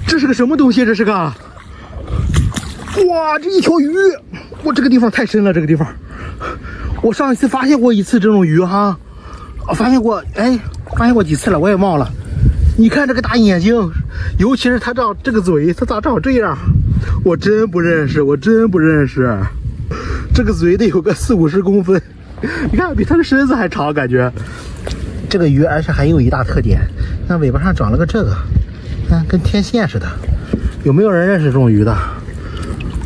这是个什么东西？这是个，哇，这一条鱼！我这个地方太深了，这个地方。我上一次发现过一次这种鱼哈，发现过几次了，我也忘了。你看这个大眼睛，尤其是它长这个嘴，它咋长这样？我真不认识，这个嘴得有个40-50公分，你看比它的身子还长，感觉。这个鱼而且还有一大特点，那尾巴上长了个这个，看跟天线似的。有没有人认识这种鱼的？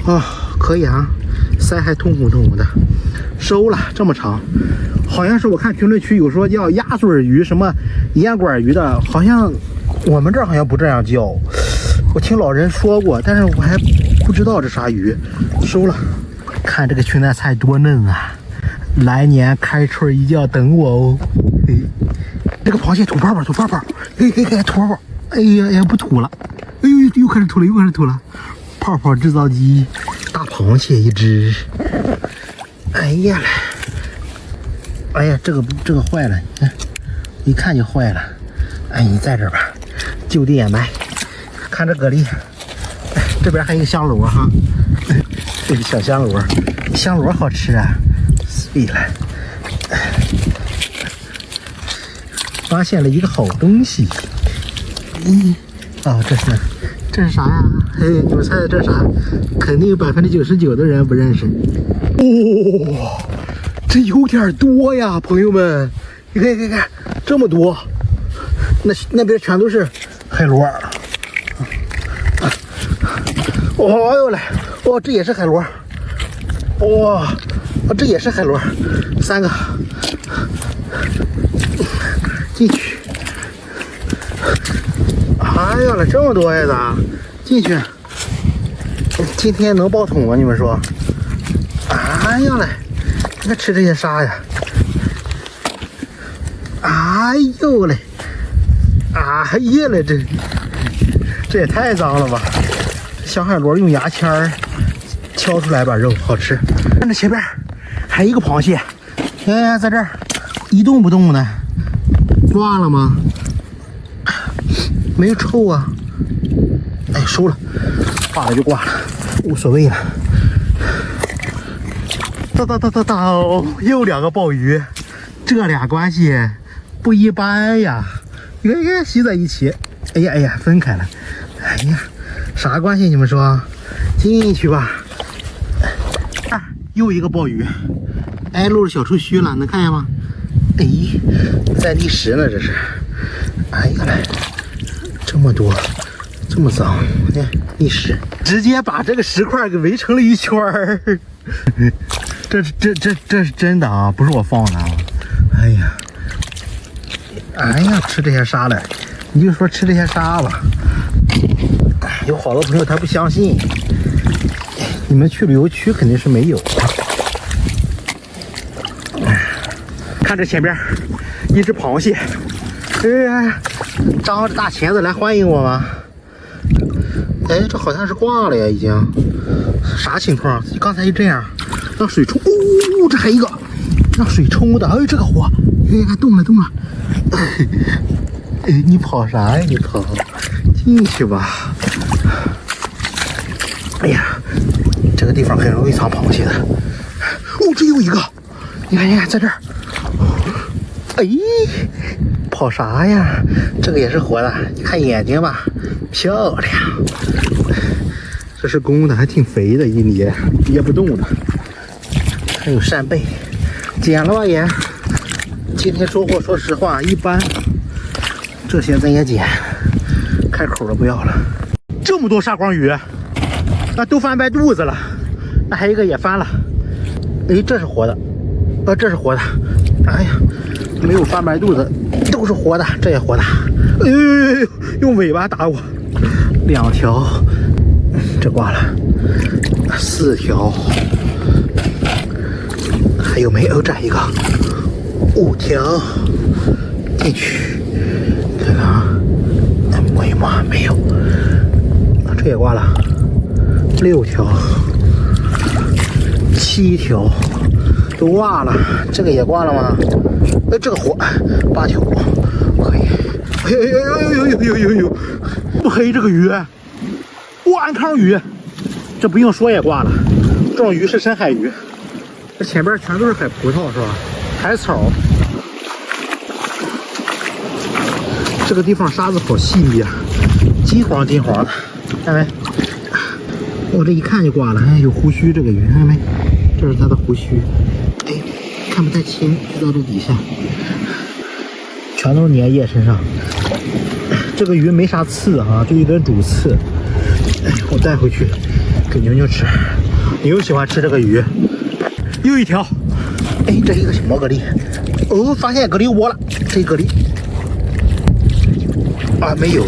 啊，可以啊，鳃还通红的。收了这么长，好像是我看评论区有说叫鸭嘴鱼，什么烟管鱼的，好像我们这儿好像不这样叫。我听老人说过，但是我还不知道这啥鱼。收了，看这个裙带菜多嫩啊！来年开春一定要等我哦。这个螃蟹吐泡泡，吐泡泡，哎呀不吐了，哎呦又开始吐了，泡泡制造机，大螃蟹一只。哎呀，这个坏了，一看就坏了。哎，你在这儿吧，就地掩埋。看这蛤蜊，这边还有一个香螺哈，这个小香螺，香螺好吃啊，碎了。发现了一个好东西，这是啥呀？嘿，你们猜猜这是啥？肯定有99%的人不认识。哇，这有点多呀，朋友们，你看，这么多，那边全都是海螺。哦呦嘞，哦，这也是海螺，哇，这也是海螺，3个，进去。哎呀了，这么多呀咋？进去。今天能爆桶吗？你们说？哎呀嘞，那吃这些沙呀！哎呦嘞，哎呀嘞，这也太脏了吧！小海螺用牙签儿敲出来把肉好吃。看这前边还有一个螃蟹，哎，在这儿一动不动的，挂了吗？没有臭啊！哎，收了，挂了就挂了，无所谓了。又2个鲍鱼，这俩关系不一般呀！你看吸在一起，哎呀，分开了，哎呀，啥关系？你们说？进去吧。又一个鲍鱼，哎，露着小触须了，能看见吗？哎，在立石呢，这是。哎呀嘞，这么多，这么脏，看立石，直接把这个石块给围成了一圈儿。这是真的啊，不是我放的啊！哎呀，吃这些沙了，你就说吃这些沙吧。有好多朋友他不相信，你们去旅游区肯定是没有。看这前边一只螃蟹，哎，张着大钳子来欢迎我吗？哎，这好像是挂了呀，已经。啥情况？刚才就这样。让水冲，这还一个让水冲的，哎，这个活，哎，动了，哎，你跑啥呀？你跑，进去吧。哎呀，这个地方很容易藏螃蟹的。这又一个，你看，在这儿。哎，跑啥呀？这个也是活的，你看眼睛吧，漂亮。这是公的，还挺肥的，一捏憋不动的。还有扇贝，捡了吧也。今天收获说实话一般，这些咱也捡，开口的不要了。这么多沙光鱼，那都翻白肚子了，那还有一个也翻了。哎，这是活的，这是活的。哎呀，没有翻白肚子，都是活的，这也活的。哎呦，用尾巴打我，2条，这挂了，4条。还有没有？这一个5条，进去看看啊，没吗？没有，这也挂了6条，7条都挂了，这个也挂了吗？哎，这个活8条，可以哎呦呦呦呦呦呦呦呦！不黑这个鱼，哇，安康鱼，这不用说也挂了。这种鱼是深海鱼。这前边全都是海葡萄是吧？海草。这个地方沙子好细密啊，金黄金黄的，看没？我这一看就挂了。哎，有胡须这个鱼，看没？这是它的胡须。哎，看不太清，就到这底下，全都是粘液身上。这个鱼没啥刺啊，就一根主刺。哎，我带回去给牛牛吃。牛喜欢吃这个鱼。又一条。哎，这一个小毛蛤蜊。哦，发现蛤蜊窝了，这蛤蜊。啊，没有。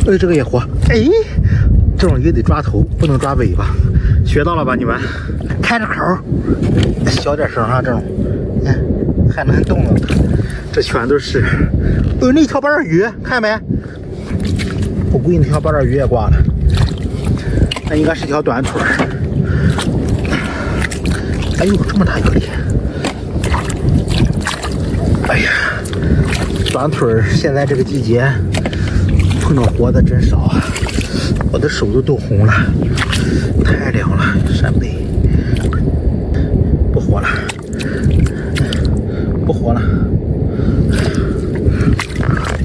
哎，这个也活。哎，这种鱼得抓头，不能抓尾巴。学到了吧，你们？开着口，小点声啊，这种，看还能动了。这全都是。那条八爪鱼，看没？我估计那条八爪鱼也挂了。那应该是条短腿。哎呦，这么大一个鲢！哎呀，短腿现在这个季节碰到活的真少啊，我的手都红了，太凉了。扇贝不活了，不活了。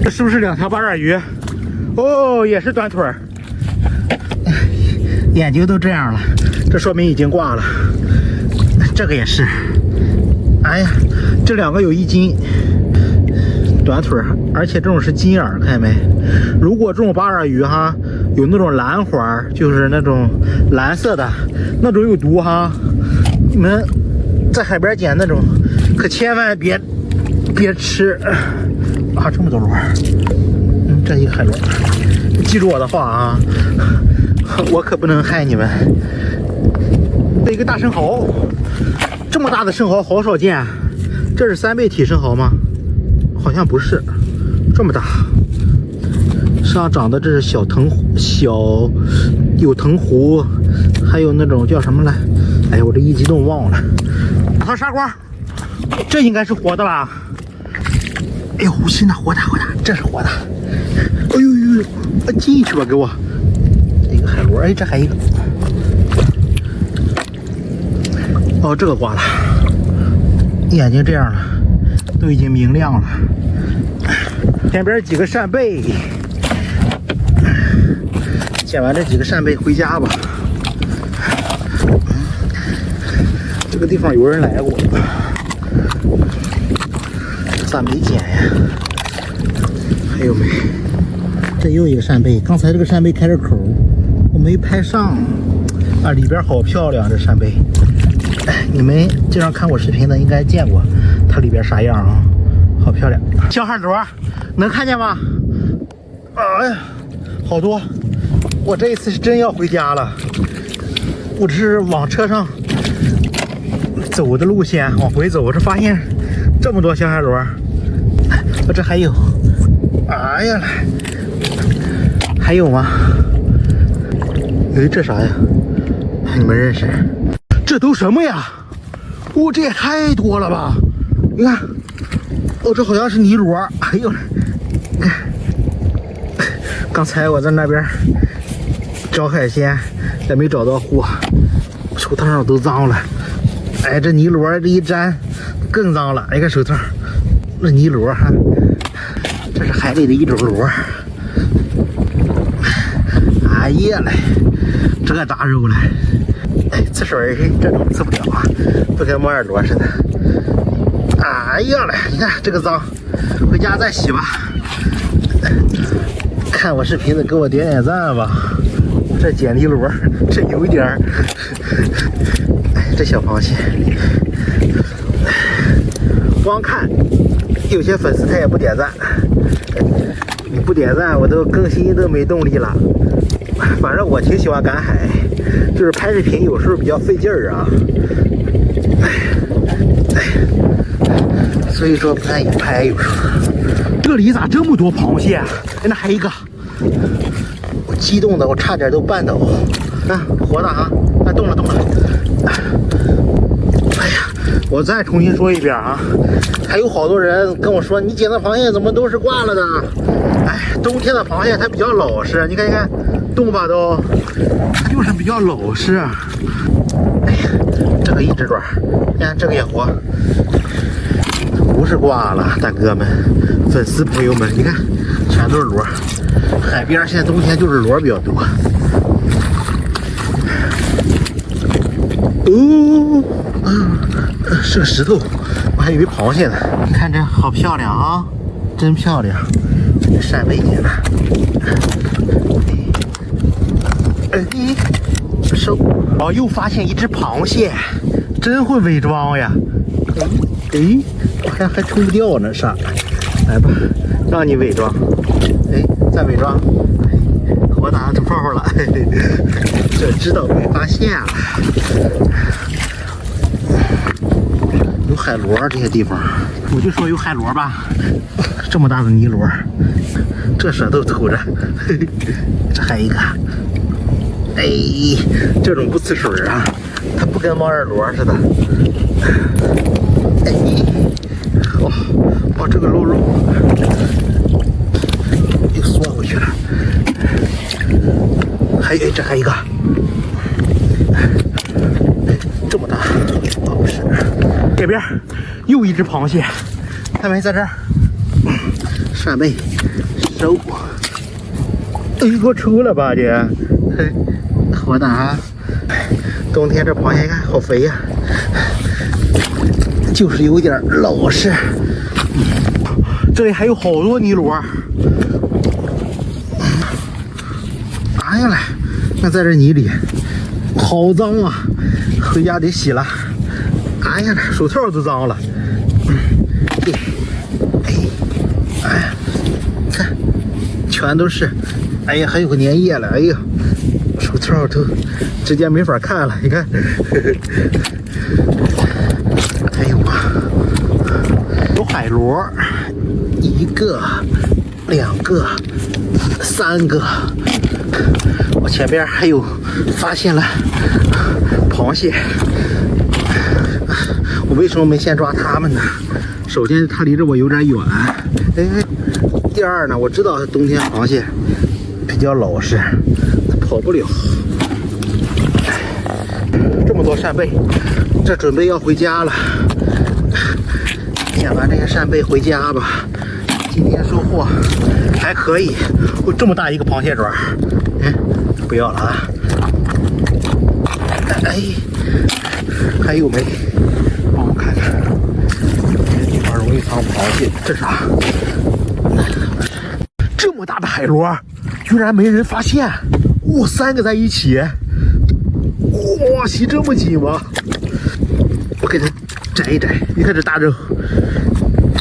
这是不是两条八爪鱼？哦，也是短腿儿，眼睛都这样了，这说明已经挂了。这个也是，哎呀，这两个有1斤，短腿，而且这种是金眼，看见没？如果这种八爪鱼哈有那种蓝环，就是那种蓝色的，那种有毒哈，你们在海边捡那种，可千万别吃啊！这么多螺，这一个海螺，记住我的话啊，我可不能害你们。这一个大生蚝。这么大的生蚝好少见，这是3倍体生蚝吗？好像不是，这么大。上长的这是小有藤壶，还有那种叫什么来？哎呀，我这一激动忘了。大砂瓜，这应该是活的吧？哎呦，真的活的，这是活的。哎呦呦呦，进去吧，给我。这个海螺，哎，这还一个。哦，这个挂了，眼睛这样了，都已经明亮了。前边几个扇贝，捡完这几个扇贝回家吧。这个地方有人来过，咋没捡呀？还有没？这又一个扇贝，刚才这个扇贝开着口，我没拍上啊，里边好漂亮，这扇贝。你们经常看我视频的应该见过它里边啥样啊，好漂亮。小海螺能看见吗？哎呀，好多！我这一次是真要回家了。我这是往车上走的路线，往回走，我这发现这么多小海螺。我这还有，哎呀，还有吗？哎，这啥呀？你们认识？这都什么呀？哦，这也太多了吧！你看，哦，这好像是泥螺。哎呦，刚才我在那边找海鲜，也没找到货，手套上都脏了。哎，这泥螺这一沾，更脏了。哎，看手套，那泥螺哈，这是海里的一种螺。哎呀嘞，这大肉嘞！哎，吃水这种吃不了啊，不跟摩尔螺似的。哎呀嘞，你看这个脏，回家再洗吧。看我视频的给我点点赞吧。这捡泥螺，这有一点儿。这小螃蟹，光看，有些粉丝他也不点赞，你不点赞我都更新都没动力了。反正我挺喜欢赶海，就是拍视频有时候比较费劲儿啊，所以说不愿意拍。有时候这里咋这么多螃蟹啊？哎，那还一个，我激动的我差点都绊倒。啊，活的啊！啊，动了。哎呀，我再重新说一遍啊，还有好多人跟我说，你捡的螃蟹怎么都是挂了的？哎，冬天的螃蟹它比较老实，你看一看，动吧都，它就是比较老实。哎呀，这个一只爪，你看这个也活，不是挂了，大哥们、粉丝朋友们，你看，全都是螺。海边现在冬天就是螺比较多。哦，是个石头，我还以为螃蟹呢。你看这好漂亮啊，真漂亮！扇贝姐呢？哎，收！哦，又发现一只螃蟹，真会伪装呀！哎，我还冲不掉呢，上来吧，让你伪装。哎，再伪装。我打出泡泡了，嘿嘿，这知道没发现啊？有海螺这些地方，我就说有海螺吧。这么大的泥螺，这舌头吐着，嘿嘿，这还一个。哎，这种不呲水啊，它不跟猫耳螺似的。哎，哇，这个露肉又缩回去了。这还一个，这么大，哦不是，这边又一只螃蟹，看没在这儿，扇贝收，哎，给我出来吧姐，嘿，活的啊，冬天这螃蟹看好肥呀，就是有点老实，这里还有好多泥螺。哎呀嘞，那在这泥里，好脏啊！回家得洗了。哎呀嘞，手套都脏了。哎，看，全都是。哎呀，还有个粘液了。哎呀，手套都直接没法看了。你看，还有啊，有海螺，一个、两个、三个。我前边还有发现了螃蟹，我为什么没先抓它们呢？首先它离着我有点远，哎，第二呢，我知道冬天螃蟹比较老实，它跑不了。这么多扇贝，这准备要回家了，捡完这些扇贝回家吧。今天收获还可以，哦，这么大一个螃蟹爪，不要了啊！哎，还有没？帮我看看，这地方容易藏螃蟹。这啥？这么大的海螺，居然没人发现！哇，三个在一起，哇，吸这么紧吗？我给它摘一摘，你看这大肉，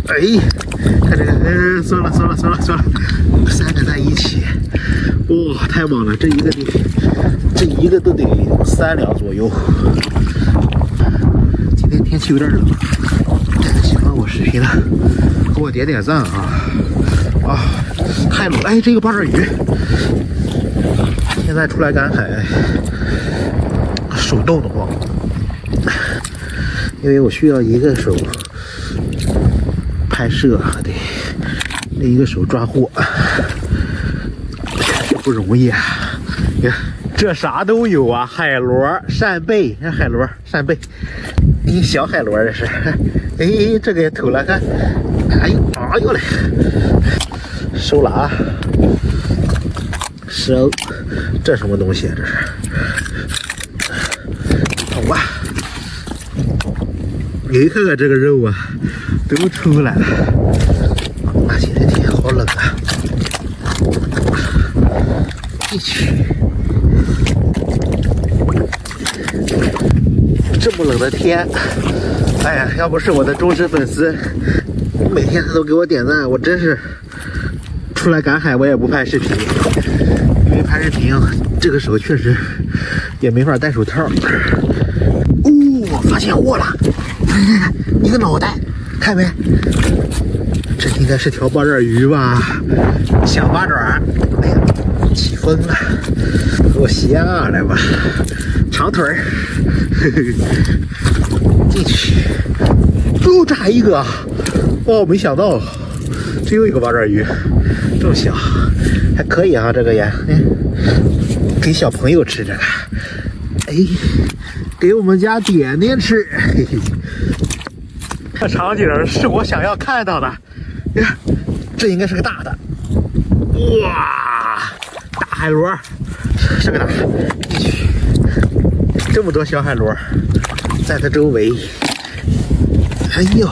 哎，看这个，算了，三个在一起。哇，太猛了！这一个都得3两左右。今天天气有点冷，喜欢我视频的给我点点赞啊！啊，太冷！哎，这个八爪鱼，现在出来赶海，手抖得慌，因为我需要一个手拍摄，得另一个手抓货。不容易啊！你看这啥都有啊，海螺、扇贝，看海螺、扇贝，一小海螺这是，哎，这个也吐了，看，哎呦嘞，收了啊，收，这什么东西啊？这是，好吧，你看看这个肉啊，都出来了，啊，今天天好冷啊。一起，这么冷的天，哎呀，要不是我的忠实粉丝，每天他都给我点赞，我真是出来赶海我也不拍视频，因为拍视频这个手确实也没法戴手套。哦，发现货了，一个脑袋，看没？这应该是条八爪鱼吧？小八爪，哎呀！起风了，给我下来吧，长腿儿。进去。哦，这还一个啊！哦，没想到，这又一个八爪鱼，这么小，还可以啊，这个也，给小朋友吃这个。哎，给我们家点点吃。嘿嘿，这场景是我想要看到的。呀，这应该是个大的。哇，大海螺，这个大，进去。这么多小海螺，在它周围。哎呦，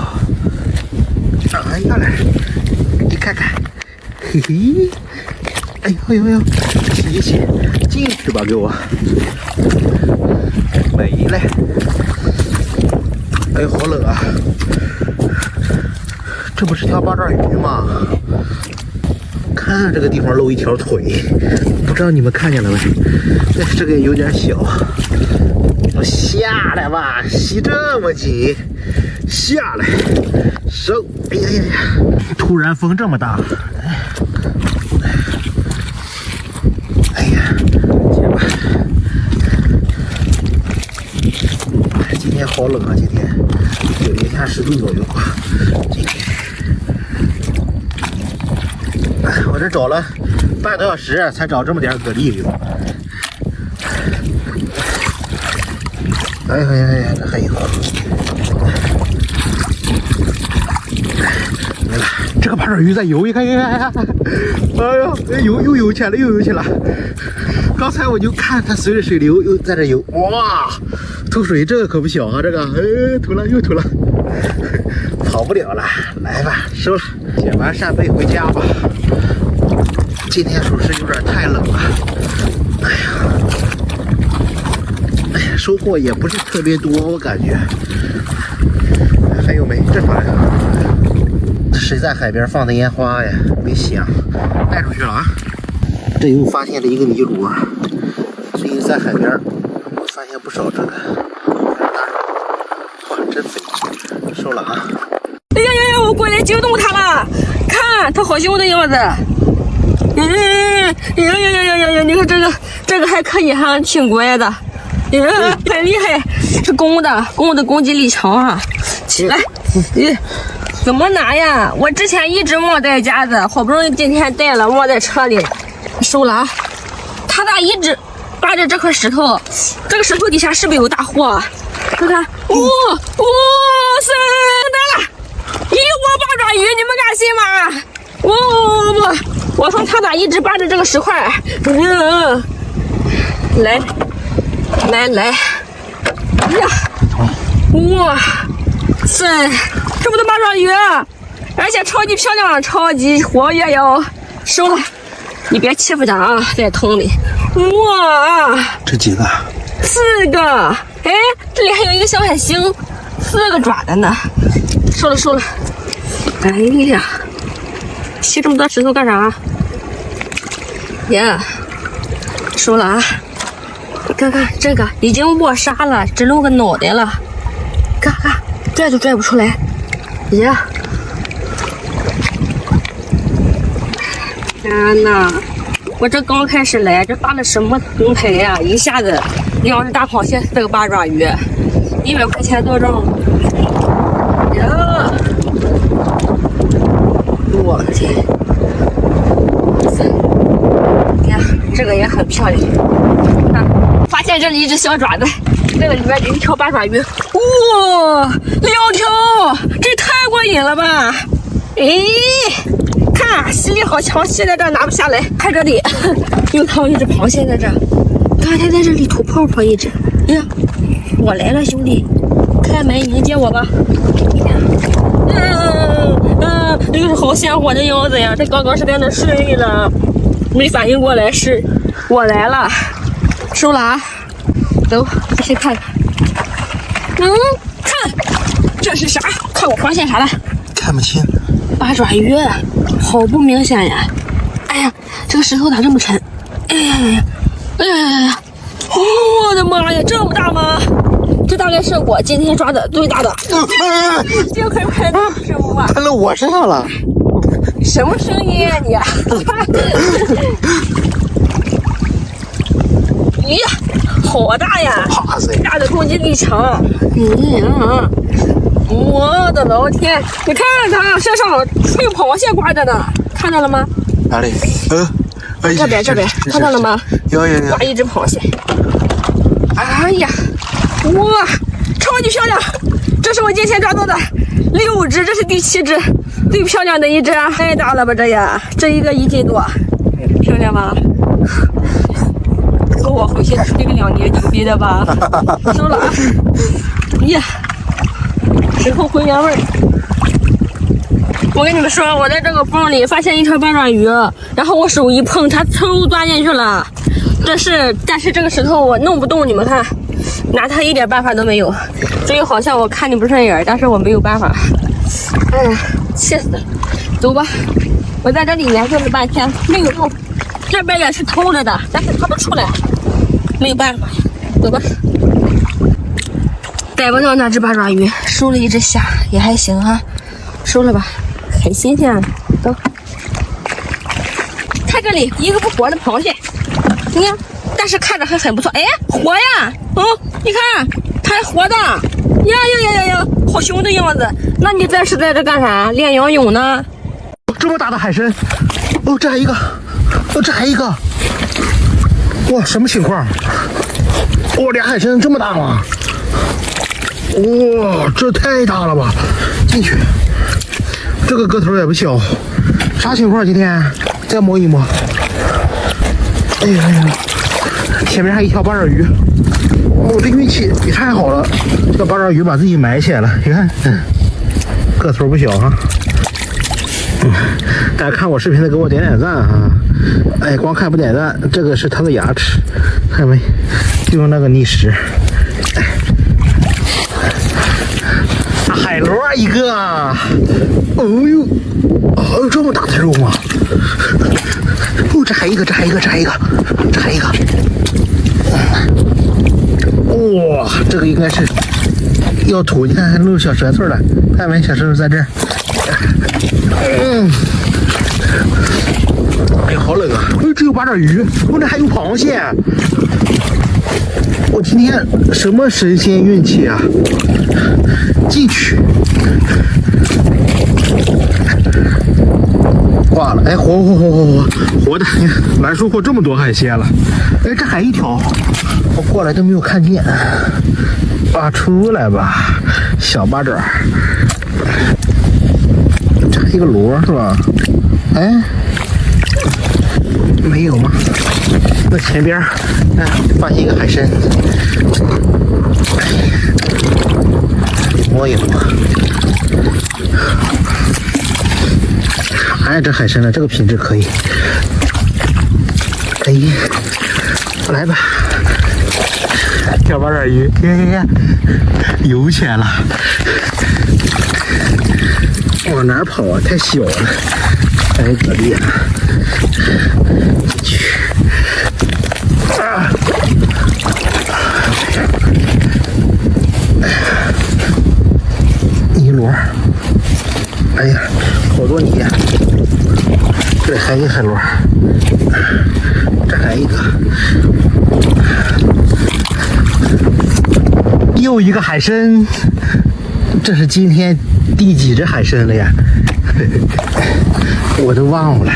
哎呀来，你看看，嘿嘿，哎呦呦呦，洗一洗，进去吧，给我，没嘞。哎呦，好冷啊！这不是条八爪鱼吗？看这个地方露一条腿，不知道你们看见了没？这个有点小。我下来吧，吸这么紧，下来，收。哎呀呀呀！突然风这么大，哎呀，接吧。今天好冷啊，今天有零下10度左右吧。今天，我这找了半个多小时才找这么点蛤蜊鱼。哎呀呀呀，这还有，来了，这个八爪鱼在游，你看，哎呀，又游起来了，又游起来了。刚才我就看它随着水流又在这游，哇，吐水这个可不小啊，这个，哎，吐了又吐了，跑不了了，来吧，收了，捡完扇贝回家吧。今天属实有点太冷了，哎呀。收获也不是特别多，我感觉。还有没？这啥呀？谁在海边放的烟花呀？没响，带出去了啊！这又发现了一个泥螺，最近在海边我发现不少这个大肉，哇，真肥！收了啊！哎呀呀呀！我过来惊动它了，看它好凶的样子。呀！你看这个还可以哈，挺乖的。很厉害，是公的攻击力强啊！起来，怎么拿呀？我之前一直忘带夹子，好不容易今天带了，忘在车里，收了啊！他咋一直扒着这块石头？这个石头底下是不是有大货？看看，哇塞，来了！一窝八爪鱼，你们敢信吗？不，我说他咋一直扒着这个石块？来，哎呀，哇塞，这么多八爪鱼，而且超级漂亮，超级活跃哟！收了，你别欺负它啊，在桶里。哇，这几个？4个，哎，这里还有一个小海星，4个爪的呢。收了。哎呀，吸这么多石头干啥？呀，收了啊。看看这个已经没沙了，只露个脑袋了，看拽都拽不出来。呀，天哪！我这刚开始来，这发的什么平台呀？一下子2只大螃蟹，4个八爪鱼，100块钱多重？呀！我的天！呀，这个也很漂亮。发现这里一只小爪子，这个里面有一条八爪鱼，哇，2条，这太过瘾了吧！哎，看吸力好强，吸在这拿不下来，看这里又套一只螃蟹在这，刚才在这里吐泡泡一只，呀，我来了兄弟，开门迎接我吧！这个是好鲜活的样子呀，这刚刚是在那睡了，没反应过来是我来了。收了啊，走，去看看。看，这是啥？看我发现啥了？看不清。八爪鱼，好不明显呀！哎呀，这个石头咋这么沉？哎呀，我的妈呀，这么大吗？这大概是我今天抓的最大的。这块拍的什么啊？喷到我身上了。什么声音啊你？呀，好好大呀！哇塞，大的攻击力强。我的老天！你看它身上还有螃蟹挂着呢，看到了吗？哪里？这边，看到了吗？有。挂一只螃蟹。哎呀，哇，超级漂亮！这是我今天抓到的6只，这是第7只，最漂亮的一只，太大了吧这呀！这一个1斤多，漂亮吧？和我回去吹个2年牛逼的吧？收了啊！呀，时候回原味儿。我跟你们说，我在这个缝里发现一条八爪鱼，然后我手一碰，它嗖钻进去了。但是这个石头我弄不动，你们看，拿它一点办法都没有。所以好像我看你不顺眼，但是我没有办法。哎呀，气死了！走吧，我在这里研究了半天没有用，这边也是通着的，但是它不出来，没有办法，走吧。逮不到那只八爪鱼，收了一只虾，也还行啊，收了吧，很新鲜。走，看这里一个不活的螃蟹，你看，但是看着还很不错。哎，活呀！你看，它还活的。呀，好凶的样子。那你这是在这干啥？练游泳呢？这么大的海参，这还一个，这还一个，哇，什么情况？俩海参这么大吗？哇，这太大了吧！进去，这个个头也不小，啥情况？今天再摸一摸。哎呀，前面还一条八爪鱼。我这运气也太好了，这个八爪鱼把自己埋起来了，你看，个头不小哈。大家看我视频的给我点赞啊！哎，光看不点赞，这个是它的牙齿，看没？就用那个觅食。海螺一个，这么大的肉吗？这还一个。哇，这个应该是要吐，你看还露小舌头了，看没？小舌头在这儿。哎呀，好冷啊！这有八爪鱼，这还有螃蟹。我今天什么神仙运气啊！进去，挂了。哎，活的！你看，咱收获这么多海鲜了。哎，这还一条，我过来都没有看见。出来吧，小八爪。这还一个螺是吧？哎，没有吗？那前边发现一个海参，摸一摸。哎，这海参呢，这个品质可以。哎，来吧，小八爪鱼，看，游起来了。往哪儿跑啊？太小了，太可怜了。去。一螺，哎呀，好多泥呀！这还一个海螺，这还一个，又一个海参。这是今天第几只海参了呀？我都忘了。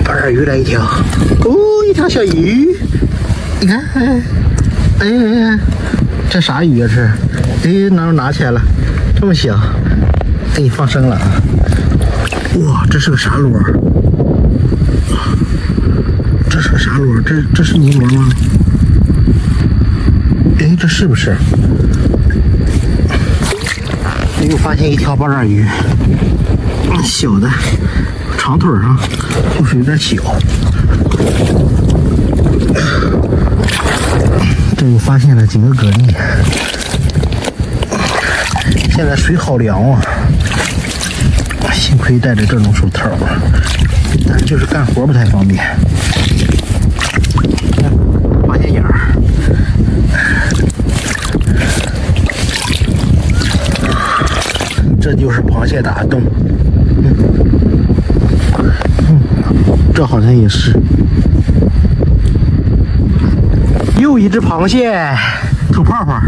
八爪鱼来一条，一条小鱼，你看，哎，这啥鱼啊？拿起来了，这么小，给你放生了啊！哇，这是个啥螺？这是个啥螺？这是泥螺吗？哎，这是不是？又发现一条八爪鱼，小的，长腿上就是有点小。这又发现了几个蛤蜊。现在水好凉啊，幸亏戴着这种手套，但是就是干活不太方便。发现眼儿。这就是螃蟹打洞，这好像也是，又一只螃蟹吐泡泡。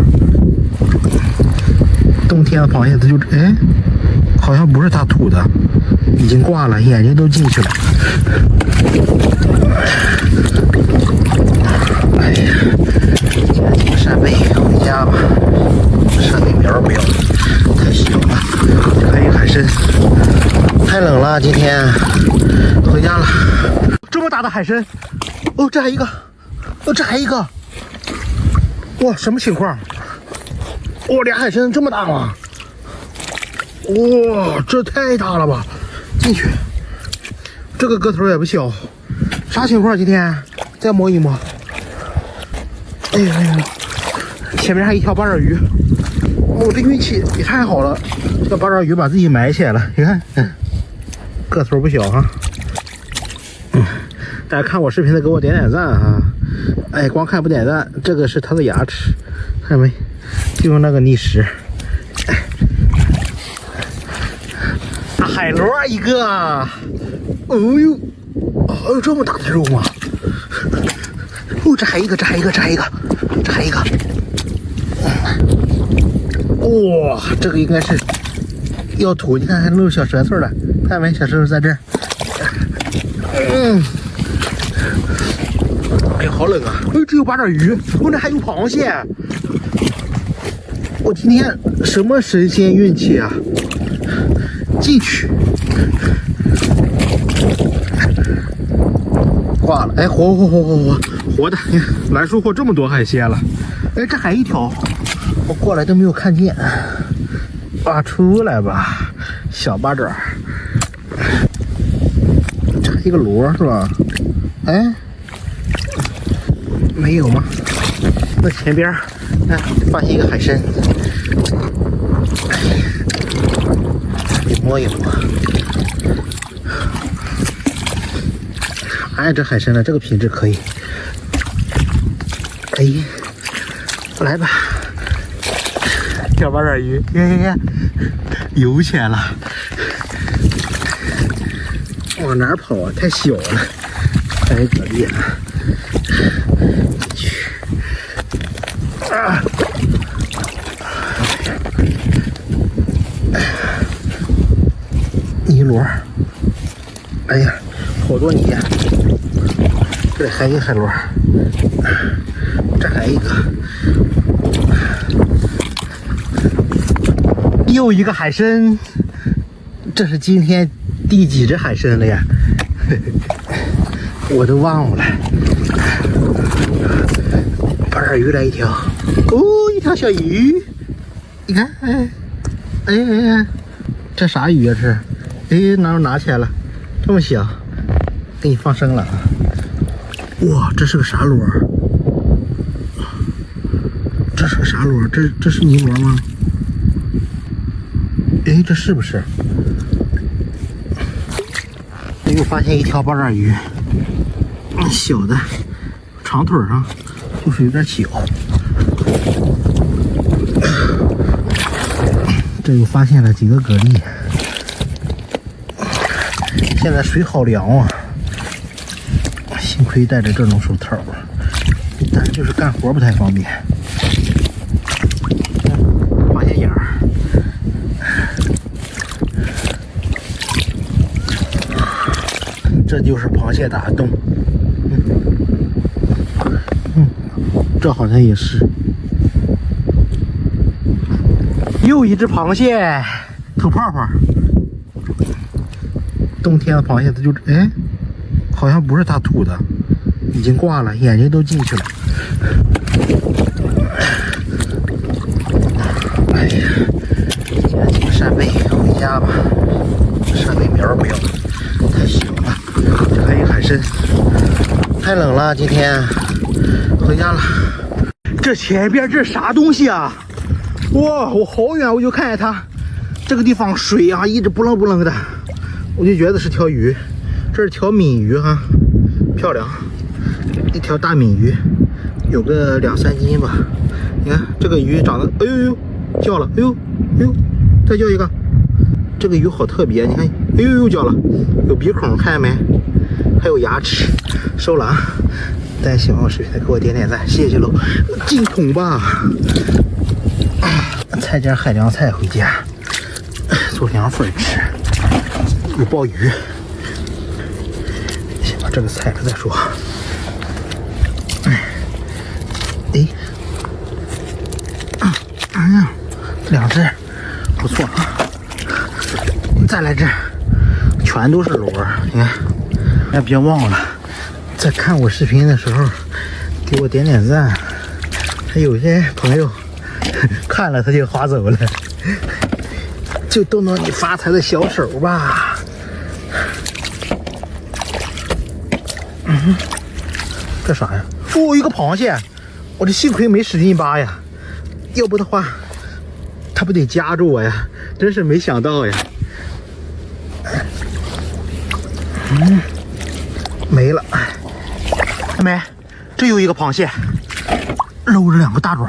冬天的螃蟹它就哎，好像不是它吐的，已经挂了，眼睛都进去了。哎呀，捡几个扇贝回家吧。扇贝苗不要，太小了。还有海参，太冷了，今天回家了。这么大的海参，哦，这还一个，哦，这还一个，哇，什么情况？哇，俩海参这么大吗？哇，这太大了吧！进去，这个个头也不小，啥情况？今天再摸一摸。哎呦哎呦，前面还一条八爪鱼，我这运气也太好了，这个八爪鱼把自己埋起来了，你看，个头不小哈。大家看我视频的给我点点赞啊！哎，光看不点赞，这个是它的牙齿，看见没？就用那个觅食。大海螺一个，哦呦，哦这么大的肉吗？哦，这还一个，这还一个，这还一个，这还一个。哇，这个应该是要吐，你看还露小舌头了，看没？小舌头在这儿。哎呀，好冷啊！哎，这有八爪鱼，哦，那还有螃蟹。我今天什么神仙运气啊！进去，挂了。哎，活的！你看，来收获这么多海鲜了。哎，这还一条，我过来都没有看见。啊，出来吧，小八爪。这还一个螺是吧？哎，没有吗？那前边哎，发现一个海参，得摸一摸。哎，这海参呢，这个品质可以。哎，来吧，小八爪鱼，耶，游起来了。往哪儿跑啊？太小了，太可怜了。啊！泥螺，哎呀，好多泥呀！这里还有一个海螺，这还一个，又一个海参。这是今天第几只海参了呀？我都忘了。八爪鱼来一条，哦，一条小鱼，你看，哎，这啥鱼啊？这，哎，拿起来了，这么小，给你放生了啊！哇，这是个啥螺？这是个啥螺？这是泥螺吗？哎，这是不是？又发现一条八爪鱼，小的，长腿上。就是有点小，这又发现了几个蛤蜊。现在水好凉啊，幸亏戴着这种手套，但就是干活不太方便。发现眼儿，这就是螃蟹打洞。这好像也是，又一只螃蟹吐泡泡。冬天的螃蟹它就哎，好像不是它吐的，已经挂了，眼睛都进去了。哎呀，捡几个扇贝回家吧。扇贝苗不要，太小了。这还有海参，太冷了，今天回家了。这前边这啥东西啊？哇，我好远我就看见它，这个地方水啊一直不楞不楞的，我就觉得是条鱼。这是条鲶鱼哈，漂亮，一条大鲶鱼，有个2-3斤吧。你看这个鱼长得，哎呦叫了，哎呦，再叫一个。这个鱼好特别，你看，哎呦叫了，有鼻孔，看见没？还有牙齿，收了啊。大家喜欢我视频的给我点点赞，谢谢喽！进桶吧，采点海凉菜回家做凉粉吃，有鲍鱼。先把这个采了再说。哎，两只，不错啊！再来只，全都是螺。你看，哎，别忘了，在看我视频的时候给我点点赞。还有些朋友看了他就划走了，就动动你发财的小手吧。这啥呀？哦，一个螃蟹！我这幸亏没使劲扒呀，要不的话，它不得夹住我呀！真是没想到呀。没了。看没？这有一个螃蟹，露着2个大爪。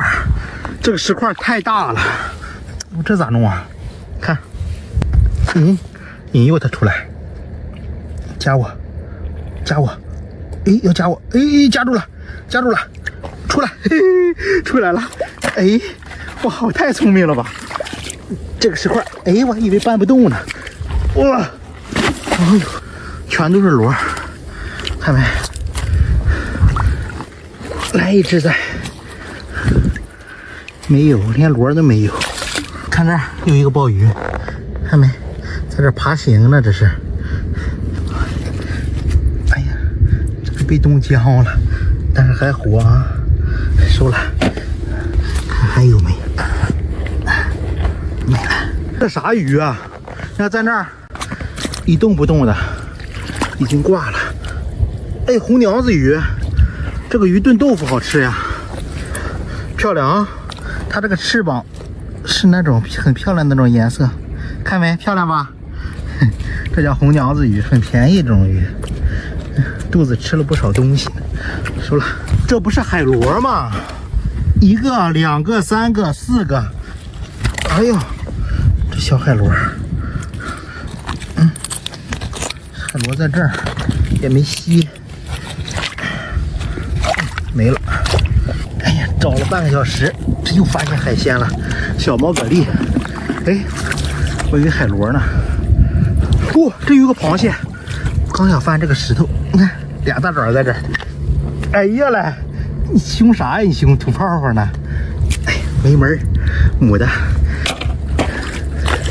这个石块太大了，我这咋弄啊？看，引诱它出来，夹我，哎，要夹我，哎，夹住了，出来，嘿嘿，出来了，哎，哇，我太聪明了吧！这个石块，哎，我以为搬不动呢，哇，哎呦，全都是螺，看没？来一只再，没有，连螺都没有。看这儿有一个鲍鱼，看没？在这爬行呢，这是。哎呀，这个被冻僵了，但是还活啊！收了，看还有没？没了。这啥鱼啊？你看在那儿一动不动的，已经挂了。哎，红娘子鱼，这个鱼炖豆腐好吃呀，漂亮啊！它这个翅膀是那种很漂亮的那种颜色，看没？漂亮吧？这叫红娘子鱼，很便宜这种鱼，肚子吃了不少东西。收了，这不是海螺吗？1个、2个、3个、4个，哎呦，这小海螺，海螺在这儿也没吸，没了。哎呀，找了半个小时，这又发现海鲜了，小毛蛤蜊。哎，我以为海螺呢。哦，这有个螃蟹，刚想翻这个石头，你看2大爪在这儿。哎呀嘞，你凶啥呀？你凶吐泡泡呢？哎，没门儿，母的。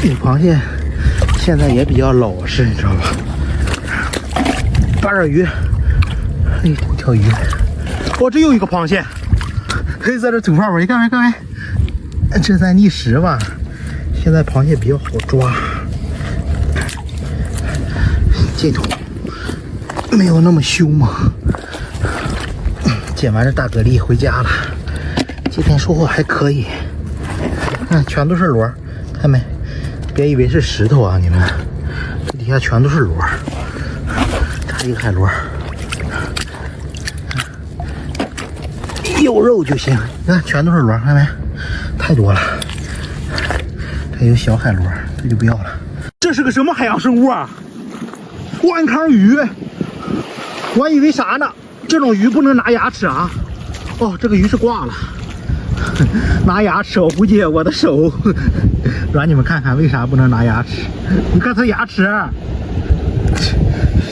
这螃蟹现在也比较老实，你知道吧？八爪鱼，哎，头条鱼。哦，这又一个螃蟹，可以在这吐泡泡，你看没？看没？这在觅食吧？现在螃蟹比较好抓。这头没有那么凶嘛。捡完这大蛤蜊回家了，今天收获还可以。看，全都是螺，看没？别以为是石头啊，你们，这底下全都是螺。这一个海螺，有肉就行。你看，全都是螺，看没？太多了。还有小海螺，这就不要了。这是个什么海洋生物啊？弯康鱼，我还以为啥呢？这种鱼不能拿牙齿啊！哦，这个鱼是挂了，拿牙齿我估计我的手，让你们看看为啥不能拿牙齿。你看它牙齿，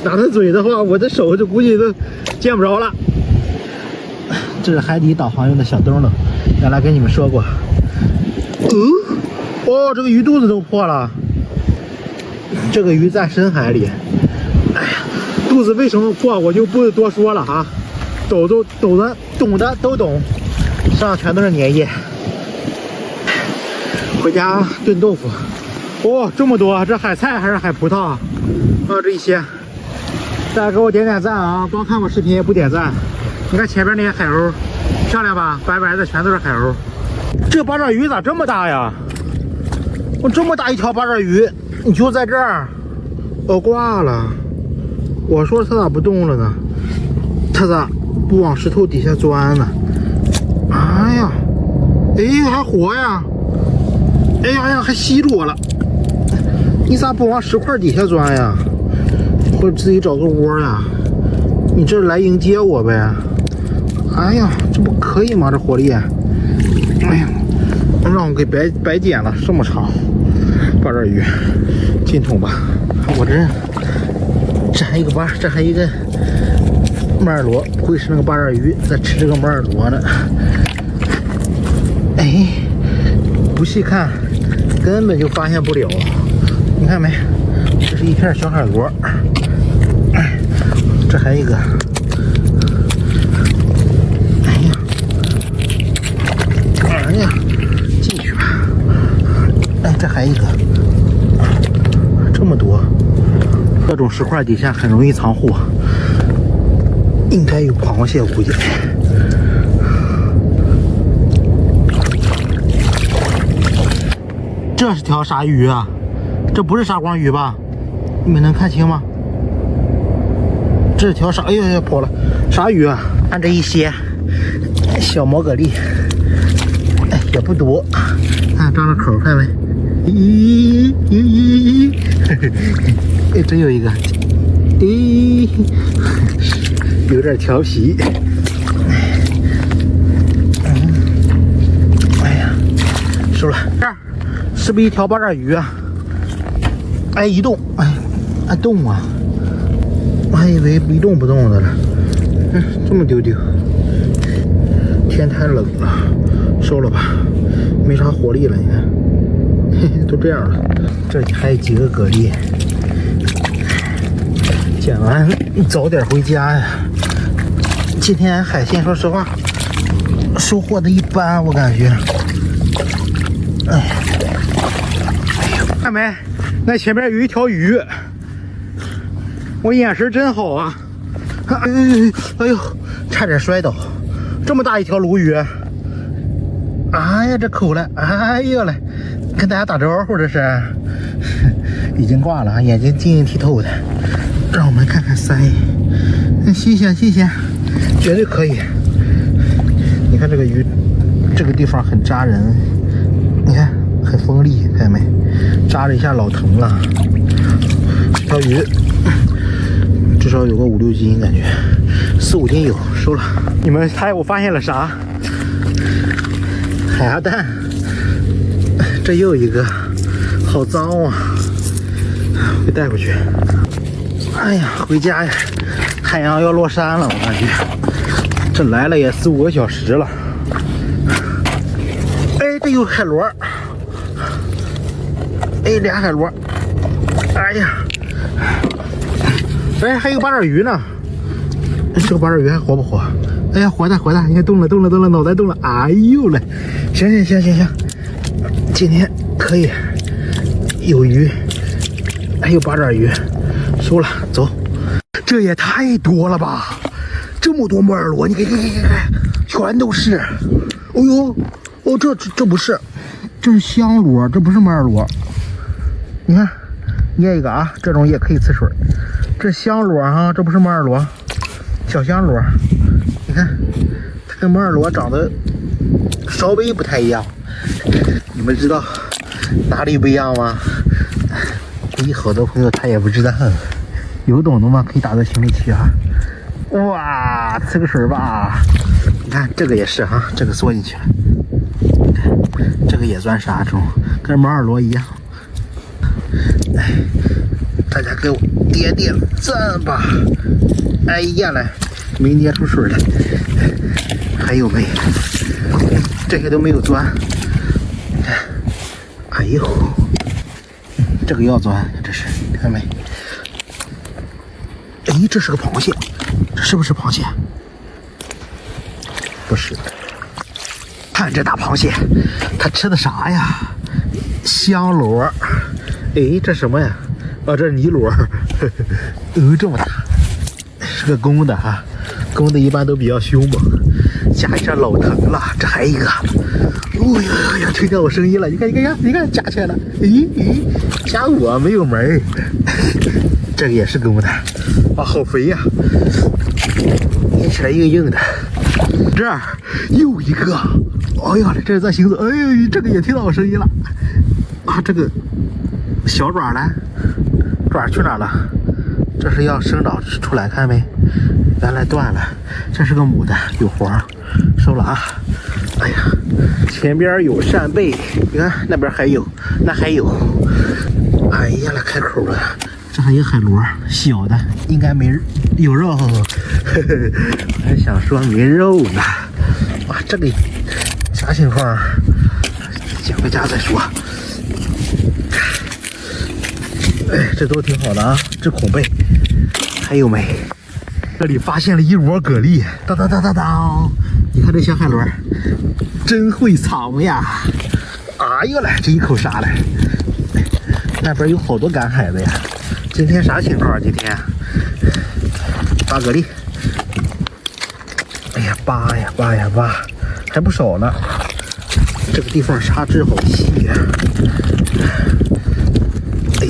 拿它嘴的话，我的手就估计都见不着了。这是海底导航用的小灯笼，原来跟你们说过。哦，这个鱼肚子都破了。这个鱼在深海里。哎呀，肚子为什么破我就不多说了啊，懂的都懂，身上全都是粘液。回家炖豆腐。哦，这么多，这海菜还是海葡萄啊？这一些，大家给我点点赞啊！光看我视频也不点赞。你看前边那些海鸥，漂亮吧？白白的全都是海鸥。这八爪鱼咋这么大呀？我这么大一条八爪鱼，你就在这儿，我挂了。我说它咋不动了呢？它咋不往石头底下钻呢？哎呀，哎，还活呀！哎呀，还吸住我了！你咋不往石块底下钻呀？或者自己找个窝呀？你这来迎接我呗？哎呀，这不可以吗？这火力，哎呀，让我给白捡了，这么长，八爪鱼，进桶吧。我这还有一个这还有一个马尔罗，不会是那个八爪鱼在吃这个马尔罗呢？哎，不细看根本就发现不了。你看没？这是一片小海螺。这还有一个。哎呀，进去吧。哎，这还一个，这么多，各种石块底下很容易藏货，应该有螃蟹，我估计。这是条啥鱼啊？这不是沙光鱼吧？你们能看清吗？这是条啥？哎呦，跑了！啥鱼啊？看这一些小毛蛤蜊。也不多，看张着口，看没？咦，哎，真有一个，咦，有点调皮。哎呀，收了。这儿是不是一条八爪鱼啊？哎，一动，哎，动啊！我还以为一动不动的了。这么丢丢。天太冷了。收了吧，没啥活力了，你看，嘿嘿，都这样了。这里还有几个蛤蜊，捡完早点回家呀。今天海鲜说实话收获的一般，我感觉。哎，看没？那前面有一条鱼，我眼神真好啊！哎呦，差点摔倒，这么大一条鲈鱼。哎呀，这口了！哎呀嘞，跟大家打招呼，这是已经挂了，眼睛晶莹剔透的。让我们看看鳃，新鲜，绝对可以。你看这个鱼，这个地方很扎人，你看很锋利，看见没？扎了一下老疼了。这条鱼至少有个5、6斤，感觉4、5斤有，收了。你们猜我发现了啥？海鸭蛋，这又一个，好脏啊！给带回去。哎呀，回家呀，太阳要落山了，我感觉这来了也4、5个小时了。哎，这有海螺，哎，俩海螺，哎呀，哎，还有八爪鱼呢。这个八爪鱼还活不活？哎呀，活的，你看动了，脑袋动了，哎呦嘞！行，今天可以有鱼，还有八爪鱼，收了，走。这也太多了吧！这么多摩尔螺，你看，全都是。哦呦，哦，这不是，这是香螺，这不是摩尔螺。你看，捏一个啊，这种也可以呲水。这香螺啊，这不是摩尔螺，小香螺。你看，它跟摩尔螺长得稍微不太一样。你们知道哪里不一样吗？好多朋友他也不知道，有懂的吗？可以打在评论区啊。哇，呲个水吧！你看这个也是哈，这个缩进去了。这个也算啥种，跟摩尔螺一样。哎，大家给我点点赞吧！哎呀嘞！没捏出水来，还有没？这些都没有钻。哎呦，这个要钻，这是看没？哎，这是个螃蟹，这是不是螃蟹？不是。看这大螃蟹，它吃的啥呀？香螺。哎，这什么呀？啊，这是泥螺。这么大，是个公的哈。公的一般都比较凶猛，夹一下老疼了。这还一个，哦呀，听见我声音了！你看，夹起来了。咦，夹我没有门。这个也是公的，啊，好肥呀，捏起来硬硬的。这儿又一个，哎呀，这是在行走。哎呦，这个也听到我声音了。啊，这个小爪呢？爪去哪了？这是要生长出来，看没？原来断了，这是个母的，有黄，收了啊！哎呀，前边有扇贝，你看那边还有，那还有。哎呀，来开口了，这还有海螺，小的，应该没有肉。呵呵，还想说没肉呢。哇，这个啥情况？捡回家再说。哎，这都挺好的啊，这孔贝还有没？这里发现了一窝蛤蜊，当当当当当！你看这小海螺，真会藏呀！哎呦嘞，这一口杀来！那边有好多赶海的呀。今天啥情况？今天扒蛤蜊。哎呀，扒呀扒呀扒，还不少呢。这个地方沙质好细呀。哎，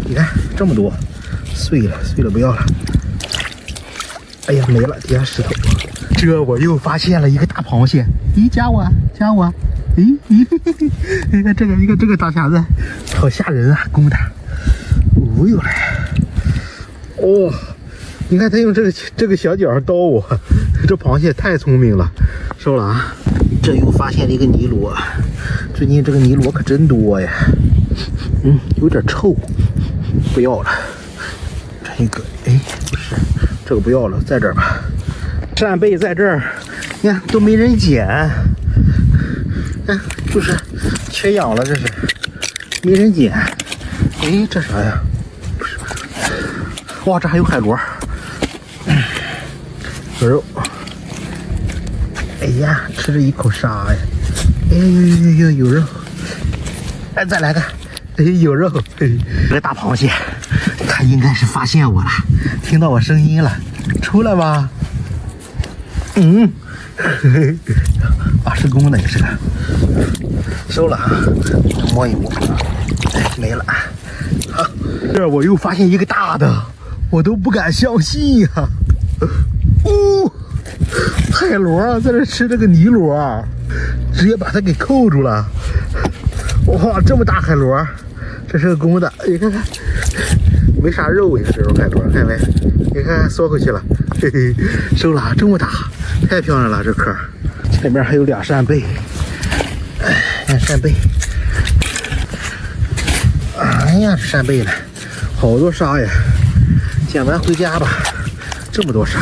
你看这么多，碎了碎了不要了。哎呀，没了，底下石头。这我又发现了一个大螃蟹。咦，加我加我。咦咦，你看这个，你看这个大匣子，好吓人啊，公的。哦呦嘞，哦，你看他用这个小脚叨我，这螃蟹太聪明了，收了啊。这又发现了一个泥螺，最近这个泥螺可真多呀。有点臭，不要了。这一个，哎，不是，这个不要了，在这儿吧。扇贝在这儿，你看都没人捡。就是缺氧了，这是没人捡。哎，这啥呀？哇，这还有海螺，有肉。哎呀，吃着一口沙呀！哎呦，有肉！哎，再来个！哎，有肉！这个大螃蟹，它应该是发现我了，听到我声音了，出来吧！啊，是公的，也是个。收了啊，摸一摸，哎，没了。好，这我又发现一个大的，我都不敢相信呀！哦，海螺啊，在这吃这个泥螺，直接把它给扣住了。哇，这么大海螺，这是个公的，你看看，没啥肉，你看这种海螺，看没？你看缩回去了，嘿嘿，收了，这么大，太漂亮了，这壳。前面还有俩扇贝。看扇贝，哎呀，这扇贝呢，好多沙呀！捡完回家吧，这么多沙。